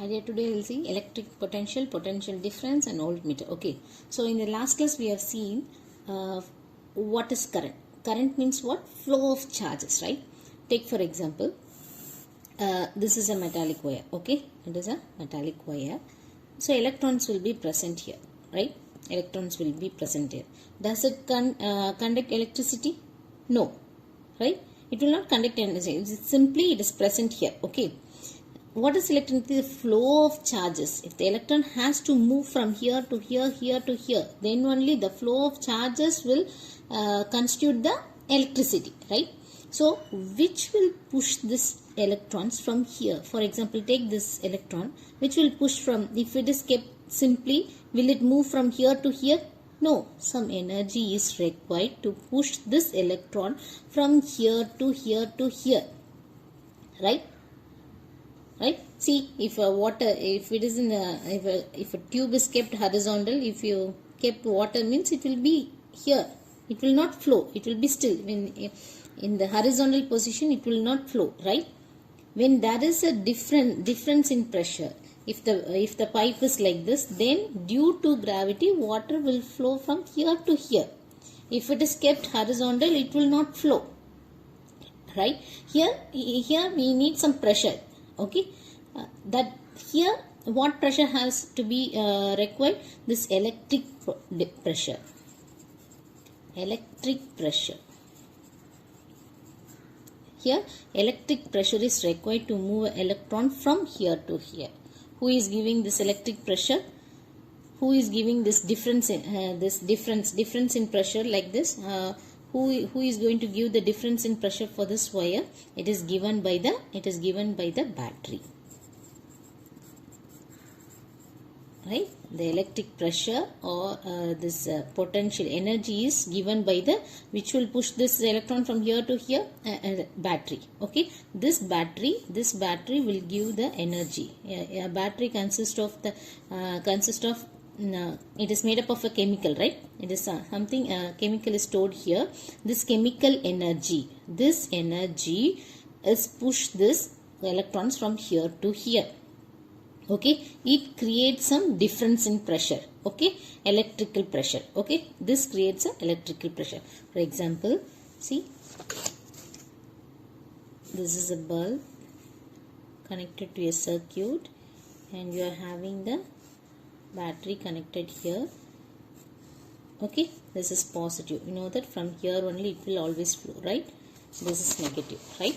Idea today we'll see electric potential, potential difference and voltmeter. Okay, so in the last class we have seen what is current. Current means what? Flow of charges, right? Take for example, this is a metallic wire. Okay, it is a metallic wire. So electrons will be present here, right? Electrons will be present here. Does it conduct electricity? No, right? It will not conduct energy. Simply it is present here. Okay. What is electricity? The flow of charges. If the electron has to move from here to here, here to here, then only the flow of charges will constitute the electricity, right? So, which will push this electrons from here? For example, take this electron, which will push from, if it is kept simply, will it move from here to here? No, some energy is required to push this electron from here to here to here, right? Right? See, if it is in if a tube is kept horizontal, if you kept water means it will be here. It will not flow. It will be still. When in the horizontal position, it will not flow. Right? When there is a difference in pressure, if the pipe is like this, then due to gravity, water will flow from here to here. If it is kept horizontal, it will not flow. Right? Here we need some pressure. Okay, that here what pressure has to be required? This electric pressure. Electric pressure. Here electric pressure is required to move an electron from here to here. Who is giving this electric pressure? Who is giving this difference in difference in pressure like this? Who is going to give the difference in pressure for this wire? It is given by the battery, right? The electric pressure or this potential energy is given by the, which will push this electron from here to here, battery. Okay, this battery will give the energy. A battery consists of it is made up of a chemical, right? It is something chemical is stored here. This chemical energy, this energy is push this electrons from here to here. Okay, it creates some difference in pressure. Okay, electrical pressure. Okay, this creates an electrical pressure. For example, see, this is a bulb connected to a circuit, and you are having the battery connected here. Okay, this is positive. You know that from here only it will always flow, right? This is negative, right?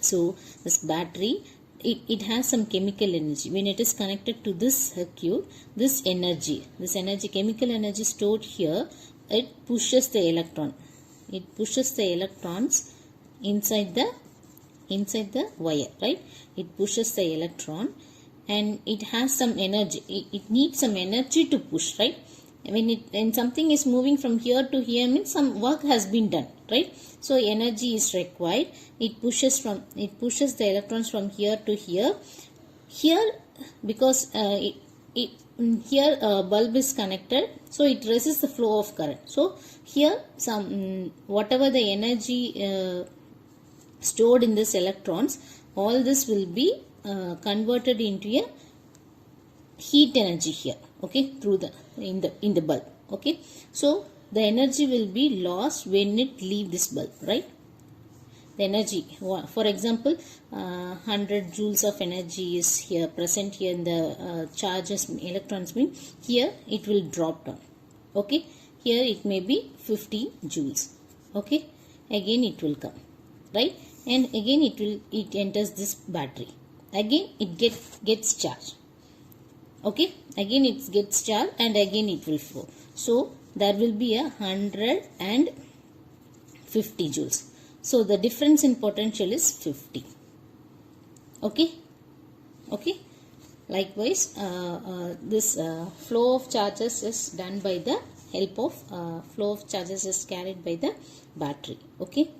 So this battery, it has some chemical energy. When it is connected to this circuit, this energy, chemical energy stored here, it pushes the electron. It pushes the electrons inside the wire, right? It pushes the electron, and it has some energy. It needs some energy to push, right? When something is moving from here to here, means some work has been done, right? So energy is required. It pushes the electrons from here to here. Here, because here a bulb is connected, so it resists the flow of current. So here some whatever the energy stored in this electrons, all this will be converted into a heat energy here. Okay, through in the bulb. Okay, so the energy will be lost when it leave this bulb, right? The energy, for example, 100 joules of energy is here present here in the charges, electrons mean, here it will drop down. Okay, here it may be 50 joules. Okay, again it will come, right? And again it enters this battery. Again it gets charged. Okay, again it gets charged, and again it will flow. So there will be 150 joules. So the difference in potential is 50. Okay. Likewise, this flow of charges is done by the help of flow of charges is carried by the battery. Okay.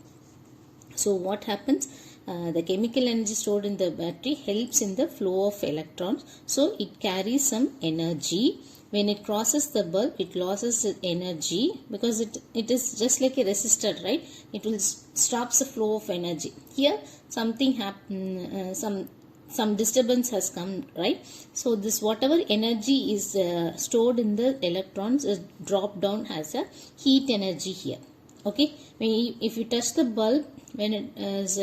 So what happens? The chemical energy stored in the battery helps in the flow of electrons. So it carries some energy. When it crosses the bulb, it loses energy because it is just like a resistor, right? It will stops the flow of energy. Here something happen, some some disturbance has come, right? So this whatever energy is stored in the electrons is dropped down as a heat energy here. Okay, if you touch the bulb when it is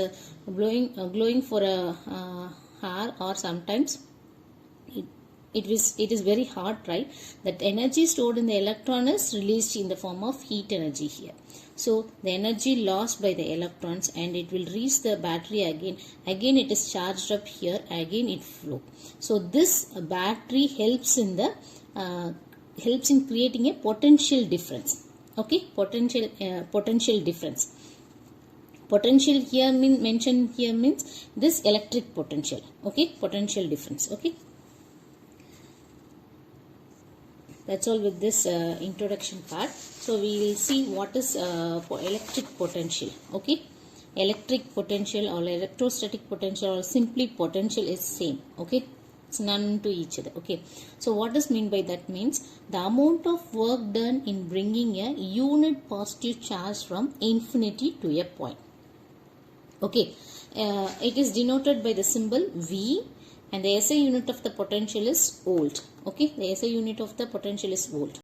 glowing for a hour, or sometimes it is very hot, right? That energy stored in the electron is released in the form of heat energy here. So the energy lost by the electrons, and it will reach the battery again it is charged up here, again it flow. So this battery helps in the helps in creating a potential difference. Okay, potential difference. Potential here mentioned here means this electric potential. Okay, potential difference. Okay, that's all with this introduction part. So we will see what is electric potential. Okay, electric potential or electrostatic potential or simply potential is same. Okay, it's none to each other. Okay, so what does mean by that means the amount of work done in bringing a unit positive charge from infinity to a point. Okay, it is denoted by the symbol V, and the SI unit of the potential is volt. Okay, the SI unit of the potential is volt.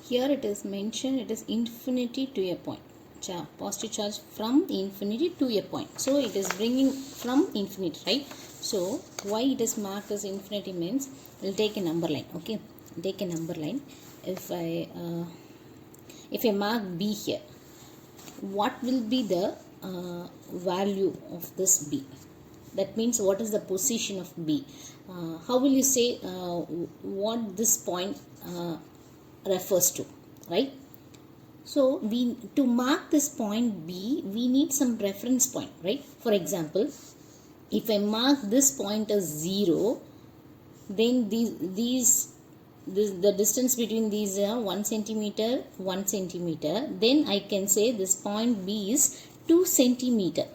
Here it is mentioned it is infinity to a point. Positive charge from infinity to a point. So it is bringing from infinity, right? So why it is marked as infinity means we'll take a number line. Okay, take a number line. If I mark B here, what will be the value of this B? That means what is the position of B? How will you say what this point refers to, right? So to mark this point B, we need some reference point, right? For example, if I mark this point as 0, then the distance between these are 1 centimeter, 1 centimeter. Then I can say this point B is 2 centimeter.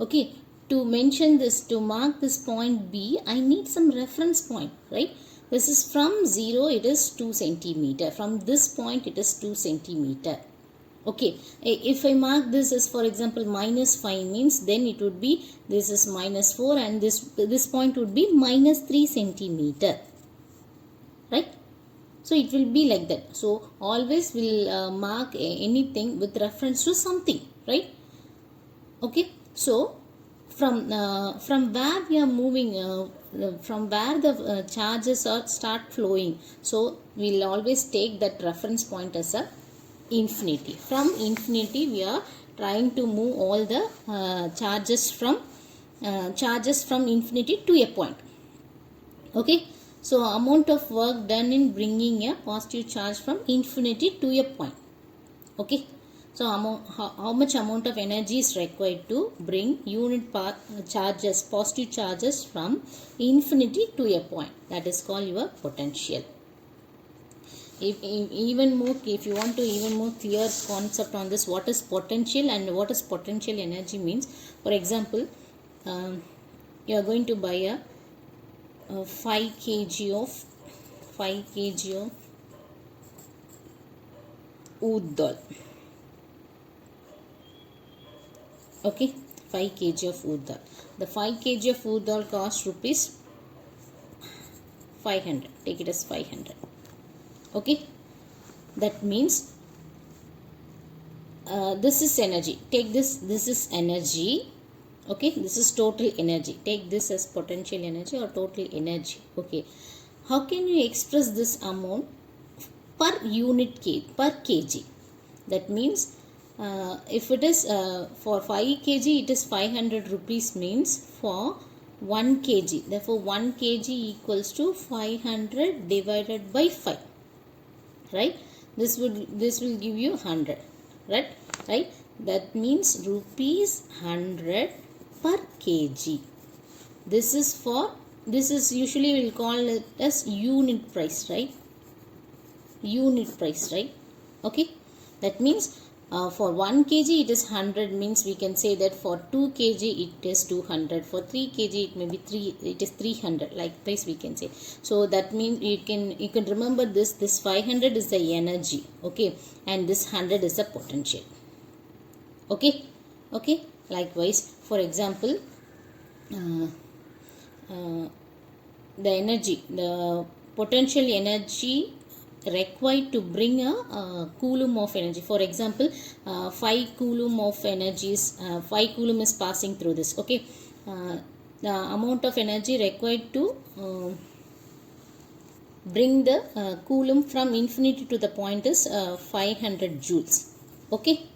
Okay, to mention this, to mark this point B, I need some reference point, right? This is from 0, it is 2 centimeter. From this point, it is 2 centimeter. Okay, if I mark this as, for example, minus 5 means, then it would be, this is minus 4, and this point would be minus 3 centimeter. Right? So it will be like that. So always we'll mark anything with reference to something, right? Okay, so from where we are moving, from where the charges start flowing, so we'll always take that reference point as a infinity. From infinity we are trying to move all the charges from infinity to a point. Okay, so amount of work done in bringing a positive charge from infinity to a point. Okay, so how much amount of energy is required to bring unit charges, positive charges from infinity to a point? That is called your potential. If you want to even more clear concept on this, what is potential and what is potential energy means. For example, you are going to buy a 5 kg of urd dal. Okay, 5 kg of urd dal. The 5 kg of urd dal costs rupees 500. Take it as 500. Okay, that means this is energy. Take this is energy. Okay, this is total energy. Take this as potential energy or total energy. Okay, how can you express this amount per unit per kg? That means if it is for 5 kg it is 500 rupees means for 1 kg. Therefore 1 kg equals to 500 divided by 5. Right? This will give you 100. Right? That means rupees 100 per kg. This is usually we'll call it as unit price, right? Unit price, right? Okay, that means for 1 kg it is 100, means we can say that for 2 kg it is 200, for 3 kg it may be it is 300, like this we can say. So that means you can remember this 500 is the energy, okay, and this 100 is the potential. Okay, likewise, for example, the energy, the potential energy required to bring a coulomb of energy. For example, 5 coulomb of energy is 5 coulomb is passing through this. Okay, the amount of energy required to bring the coulomb from infinity to the point is 500 joules. Okay.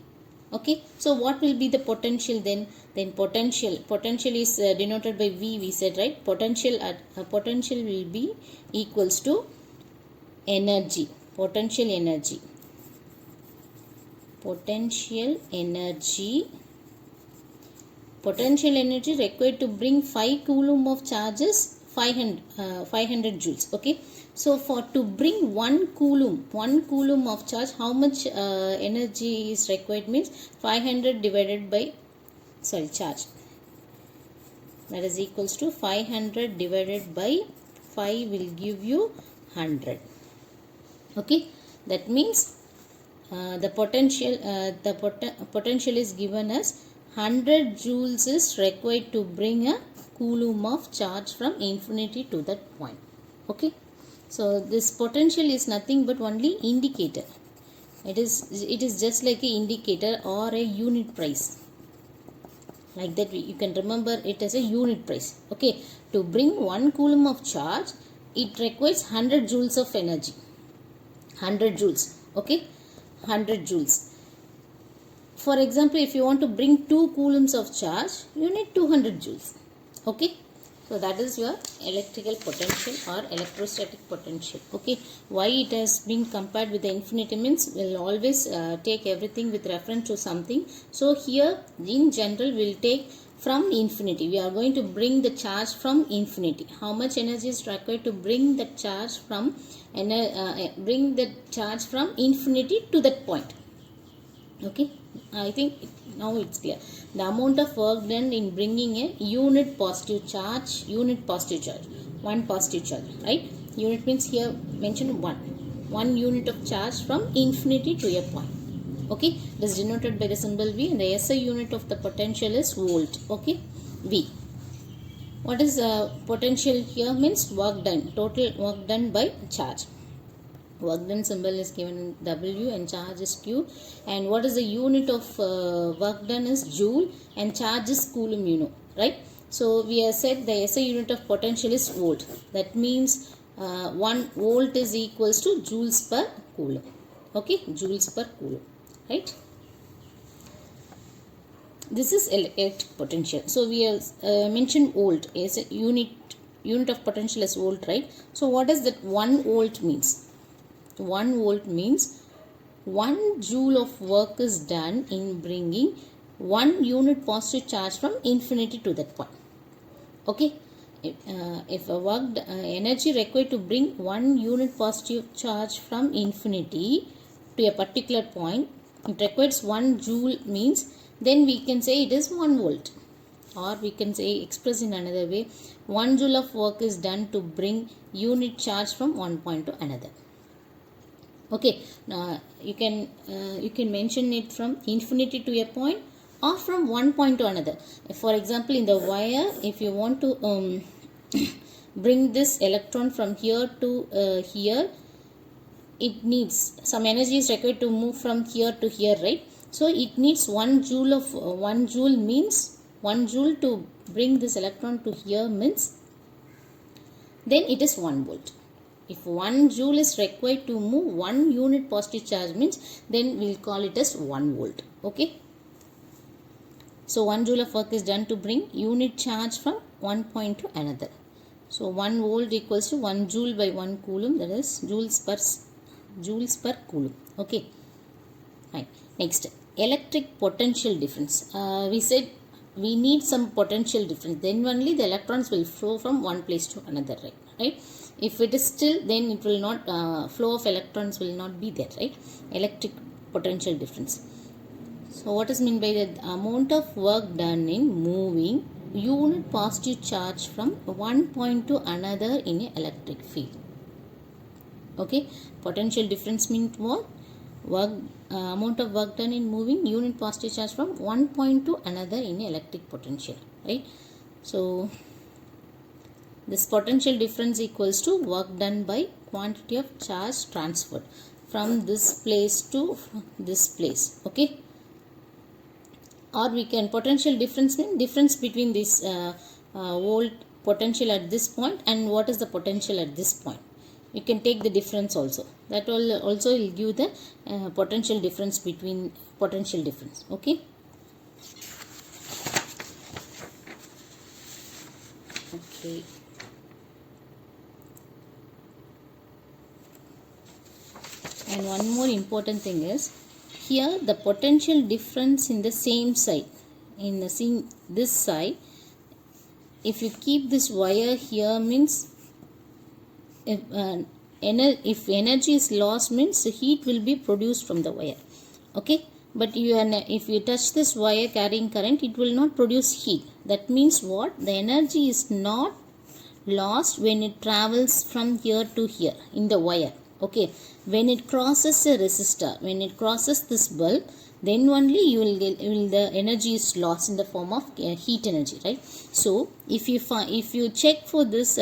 Okay, so what will be the potential then? Then potential is denoted by V, we said, right? Potential will be equals to energy, potential energy required to bring 5 coulomb of charges, 500 joules. Okay, so for to bring 1 coulomb of charge, how much energy is required means 500 divided by charge, that is equals to 500 divided by 5 will give you 100. Okay, that means the potential is given as 100 joules is required to bring a coulomb of charge from infinity to that point. Okay, so this potential is nothing but only indicator. It is just like a indicator or a unit price. Like that, you can remember it as a unit price. Okay, to bring 1 coulomb of charge, it requires 100 joules of energy. 100 joules. Okay, 100 joules. For example, if you want to bring 2 coulombs of charge, you need 200 joules. Okay, so that is your electrical potential or electrostatic potential. Okay, why it has been compared with the infinity means we'll always take everything with reference to something. So here in general we'll take from infinity. We are going to bring the charge from infinity. How much energy is required to bring the charge from infinity to that point? Okay, I think now it's clear. The amount of work done in bringing a unit positive charge, 1 positive charge, right? Unit means here mention 1 unit of charge from infinity to a point. Okay, it is denoted by the symbol V, and the SI unit of the potential is volt. Okay, V. What is potential here means work done, total work done by charge. Work done symbol is given W and charge is Q, and what is the unit of work done is joule and charge is coulomb, you know, right? So we have said the SI unit of potential is volt. That means 1 volt is equals to joules per coulomb. Okay, joules per coulomb, right? This is electric potential. So we have mentioned volt as a unit of potential is volt, right? So what does that 1 volt means? 1 volt means 1 joule of work is done in bringing 1 unit positive charge from infinity to that point. Okay, if a work energy required to bring 1 unit positive charge from infinity to a particular point, it requires 1 joule means, then we can say it is 1 volt, or we can say, express in another way, 1 joule of work is done to bring unit charge from one point to another. Okay, now you can mention it from infinity to a point or from one point to another. For example, in the wire, if you want to bring this electron from here to here, it needs some energy is required to move from here to here, right? So it needs 1 joule of 1 joule means 1 joule to bring this electron to here means, then it is 1 volt. If 1 joule is required to move 1 unit positive charge means, then we will call it as 1 volt. Okay. So 1 joule of work is done to bring unit charge from one point to another. So 1 volt equals to 1 joule by 1 coulomb, that is joules per coulomb. Okay. Fine. Next, electric potential difference. We said we need some potential difference. Then only the electrons will flow from one place to another, right? If it is still, then it will not, flow of electrons will not be there, right? Electric potential difference. So what is meant by the amount of work done in moving unit positive charge from one point to another in an electric field? Okay, potential difference means what? Amount of work done in moving unit positive charge from one point to another in electric potential, right? So This potential difference equals to work done by quantity of charge transferred from this place to this place. Okay, or we can, potential difference mean difference between this volt potential at this point and what is the potential at this point. You can take the difference also. That will also will give the potential difference between potential difference. Okay. Okay. And one more important thing is, here the potential difference in the same side, in the same this side, if you keep this wire here means if energy is lost means heat will be produced from the wire. Okay, but if you touch this wire carrying current, it will not produce heat. That means what? The energy is not lost when it travels from here to here in the wire. Okay, when it crosses a resistor, when it crosses this bulb, then only you will get, the energy is lost in the form of heat energy, right? So if you check for this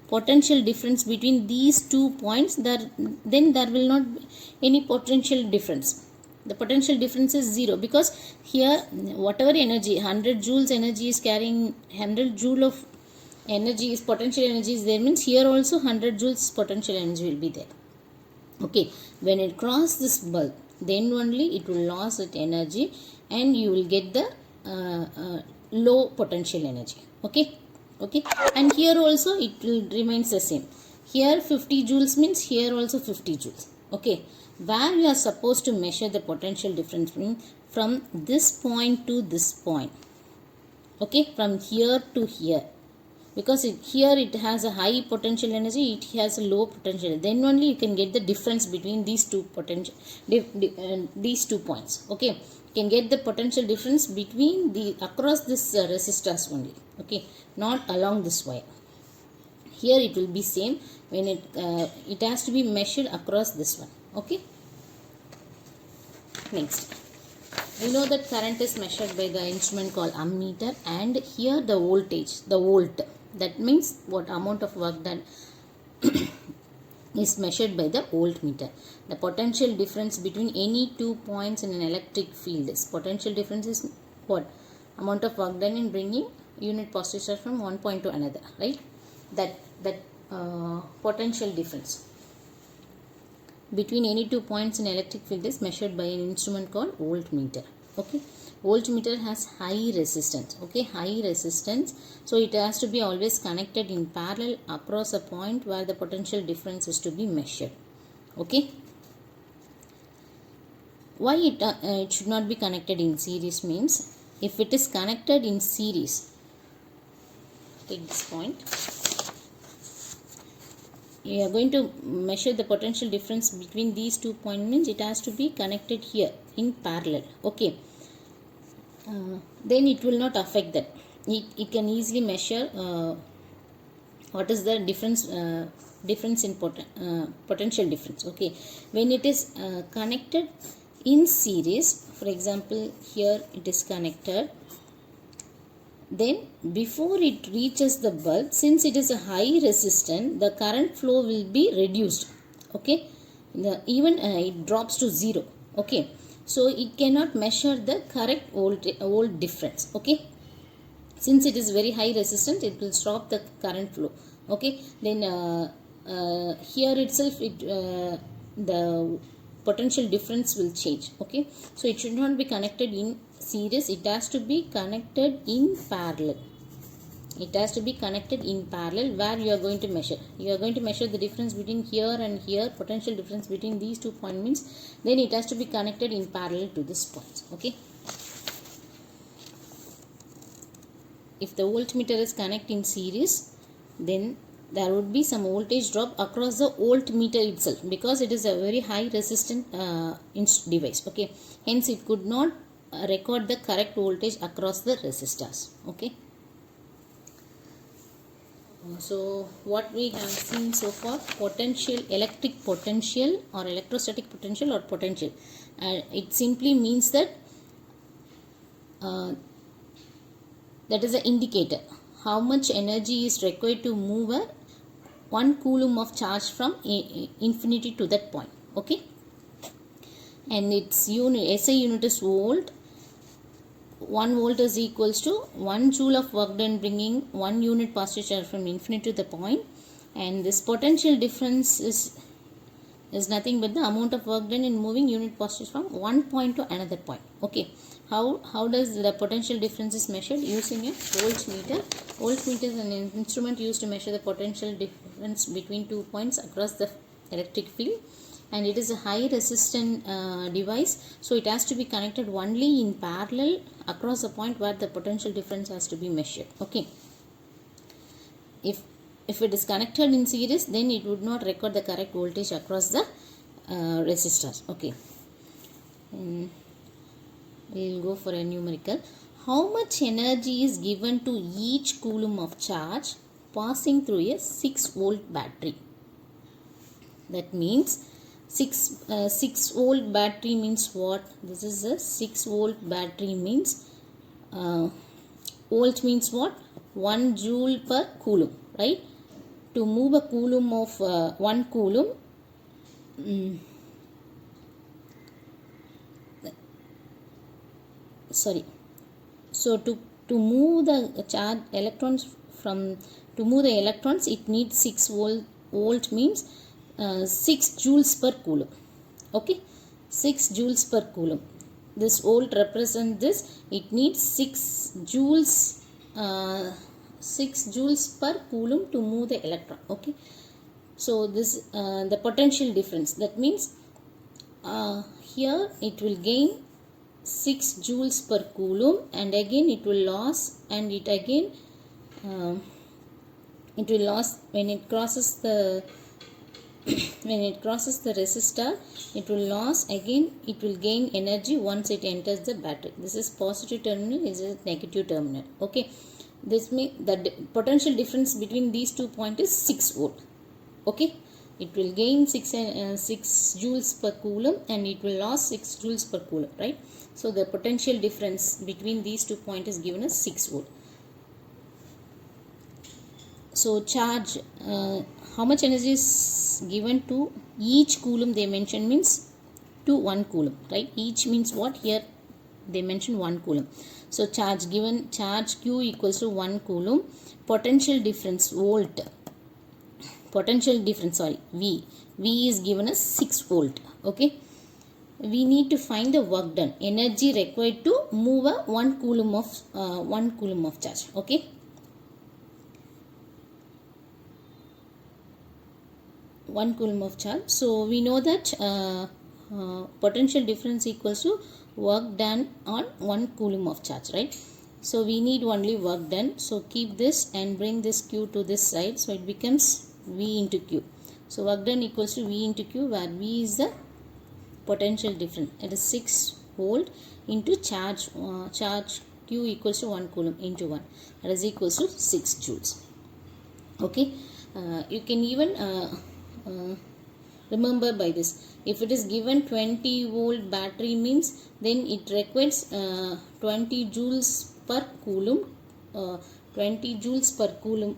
potential difference between these 2 points, then there will not be any potential difference. The potential difference is 0, because here whatever energy, 100 joules energy is carrying, 100 joule of energy is potential energy is there, means here also 100 joules potential energy will be there. Okay, when it crosses this bulb, then only it will lose its energy and you will get the low potential energy. Okay, okay, and here also it will remains the same. Here 50 joules means here also 50 joules. Okay, where we are supposed to measure the potential difference from this point to this point. Okay, from here to here, because here it has a high potential energy, it has a low potential, then only you can get the difference between these two potential these 2 points. Okay, you can get the potential difference between the across this resistors only. Okay, not along this wire. Here it will be same when it has to be measured across this one. Okay, next, we know that current is measured by the instrument called ammeter, and here the voltage, the volt, that means what amount of work done is measured by the voltmeter. The potential difference between any 2 points in an electric field is, potential difference is what? Amount of work done in bringing unit positive charge from one point to another, right? That potential difference between any 2 points in electric field is measured by an instrument called voltmeter. Okay, voltmeter has high resistance. Okay, high resistance, so it has to be always connected in parallel across a point where the potential difference is to be measured. Okay, why it should not be connected in series means, if it is connected in series, take this point, you are going to measure the potential difference between these 2 points, means it has to be connected here in parallel. Okay, then it will not affect that. It can easily measure what is the difference in potential difference. Okay, when it is connected in series, for example here it is connected, then before it reaches the bulb, since it is a high resistance, the current flow will be reduced. Okay, even it drops to 0. Okay, so it cannot measure the correct volt difference. Okay, since it is very high resistance, it will stop the current flow. Okay, then here itself the potential difference will change. Okay, so it should not be connected in series, it has to be connected in parallel. It has to be connected in parallel, where you are going to measure. You are going to measure the difference between here and here, potential difference between these 2 points means, then it has to be connected in parallel to this point. Okay, if the voltmeter is connected in series, then there would be some voltage drop across the voltmeter itself, because it is a very high resistant device. Okay, hence it could not record the correct voltage across the resistors. Okay, so what we have seen so far, potential, electric potential or electrostatic potential or potential, it simply means that that is an indicator how much energy is required to move a 1 coulomb of charge from infinity to that point. Okay, and its unit, SI unit is volt. 1 volt is equals to 1 joule of work done, bringing 1 unit positive charge from infinity to the point. And this potential difference is nothing but the amount of work done in moving unit positive from one point to another point. Okay, how does the potential difference is measured? Using a voltmeter. Voltmeter is an instrument used to measure the potential difference between 2 points across the electric field, and it is a high resistance device, so it has to be connected only in parallel across the point where the potential difference has to be measured. Okay, if it is connected in series, then it would not record the correct voltage across the resistors. Okay, we will go for a numerical. How much energy is given to each coulomb of charge passing through a 6 volt battery? That means 6 volt battery means what? This is a 6 volt battery means volt means what? 1 joule per coulomb, right? To move a coulomb of 1 coulomb, sorry, so to move the charge electrons to move the electrons, it needs 6 volt means 6 joules per coulomb. Okay, 6 joules per coulomb. This volt represents this. It needs 6 joules 6 joules per coulomb to move the electron. Okay, so this the potential difference, that means here it will gain 6 joules per coulomb, and again it will lose, and it again it will lose when it crosses the when it crosses the resistor. It will lose again, it will gain energy once it enters the battery. This is positive terminal, this is negative terminal. Okay, this means the potential difference between these 2 points is 6 volt. Okay, it will gain 6 joules per coulomb, and it will lose 6 joules per coulomb, right? So the potential difference between these 2 points is given as 6 volt. So charge, how much energy is given to each coulomb they mention means to 1 coulomb, right? Each means what? Here they mention 1 coulomb. So charge given, charge Q equals to 1 coulomb. Potential difference volt, potential difference, sorry, V is given as 6 volt. Okay, we need to find the work done, energy required to move a 1 coulomb of charge. Okay, 1 coulomb of charge. So we know that potential difference equals to work done on 1 coulomb of charge, right? So we need only work done. So keep this and bring this Q to this side, so it becomes V into Q. So work done equals to V into Q, where V is the potential difference. It is 6 volt into charge Q equals to 1 coulomb into 1, that is equals to 6 joules. Okay, you can even remember by this. If it is given 20 volt battery means, then it requires 20 joules per coulomb. 20 joules per coulomb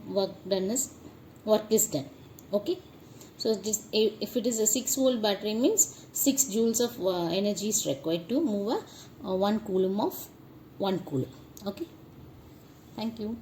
work is done. Okay, so this, if it is a 6 volt battery means 6 joules of energy is required to move a 1 coulomb of 1 coulomb. Okay, thank you.